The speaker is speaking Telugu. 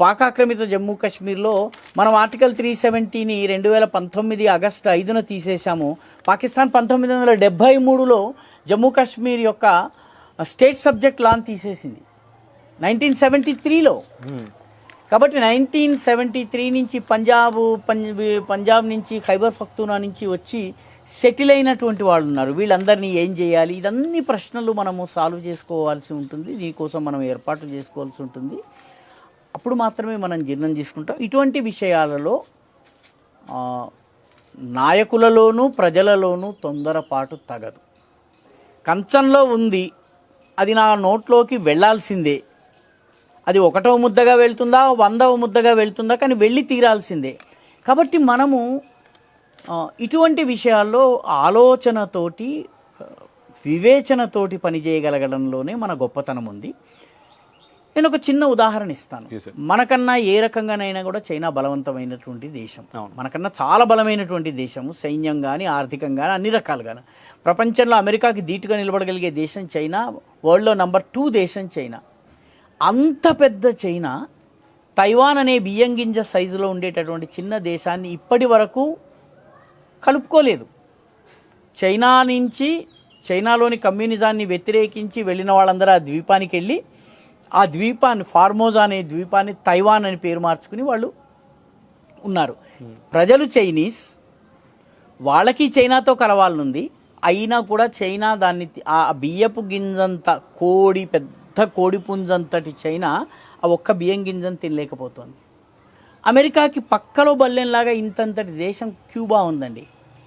పాక్ ఆక్రమిత జమ్మూ కాశ్మీర్లో మనం ఆర్టికల్ 370ని 2019 ఆగస్టు 5న తీసేశాము. పాకిస్తాన్ 1973లో జమ్మూ కాశ్మీర్ యొక్క స్టేట్ సబ్జెక్ట్ లాని తీసేసింది 1973లో. కాబట్టి 1973 నుంచి పంజాబ్ నుంచి ఖైబర్ పఖ్తూనా నుంచి వచ్చి సెటిల్ అయినటువంటి వాళ్ళు ఉన్నారు. వీళ్ళందరినీ ఏం చేయాలి, ఇదన్నీ ప్రశ్నలు మనము సాల్వ్ చేసుకోవాల్సి ఉంటుంది. దీనికోసం మనం ఏర్పాటు చేసుకోవాల్సి ఉంటుంది. అప్పుడు మాత్రమే మనం జీర్ణం తీసుకుంటాం. ఇటువంటి విషయాలలో నాయకులలోనూ ప్రజలలోనూ తొందరపాటు తగదు. కంచంలో ఉంది, అది నా నోట్లోకి వెళ్ళాల్సిందే. అది 1వ ముద్దగా వెళ్తుందా 100వ ముద్దగా వెళ్తుందా, కానీ వెళ్ళి తీరాల్సిందే. కాబట్టి మనము ఇటువంటి విషయాల్లో ఆలోచనతోటి వివేచనతోటి పనిచేయగలగడంలోనే మన గొప్పతనం ఉంది. నేను ఒక చిన్న ఉదాహరణ ఇస్తాను. మనకన్నా ఏ రకంగానైనా కూడా చైనా బలవంతమైనటువంటి దేశం, మనకన్నా చాలా బలమైనటువంటి దేశము, సైన్యం కానీ ఆర్థికం కానీ అన్ని రకాలుగా. ప్రపంచంలో అమెరికాకి ధీటుగా నిలబడగలిగే దేశం చైనా, వరల్డ్లో నెంబర్ 2 దేశం చైనా. అంత పెద్ద చైనా తైవాన్ అనే బియ్యం గింజ సైజులో ఉండేటటువంటి చిన్న దేశాన్ని ఇప్పటి వరకు కలుపుకోలేదు. చైనాలోని కమ్యూనిజాన్ని వ్యతిరేకించి వెళ్ళిన వాళ్ళందరూ ఆ ద్వీపానికి వెళ్ళి ఆ ద్వీపాన్ని, ఫార్మోజా అనే ద్వీపాన్ని తైవాన్ అని పేరు మార్చుకుని వాళ్ళు ఉన్నారు. ప్రజలు చైనీస్, వాళ్ళకి చైనాతో కలవాలనుంది. అయినా కూడా చైనా దాన్ని ఆ బియ్యపు గింజంత పెద్ద కోడి పుంజంతటి చైనా ఆ ఒక్క బియ్యం గింజను తినలేకపోతుంది. అమెరికాకి పక్కలో బల్లెంలాగా ఇంతంతటి దేశం క్యూబా ఉందండి.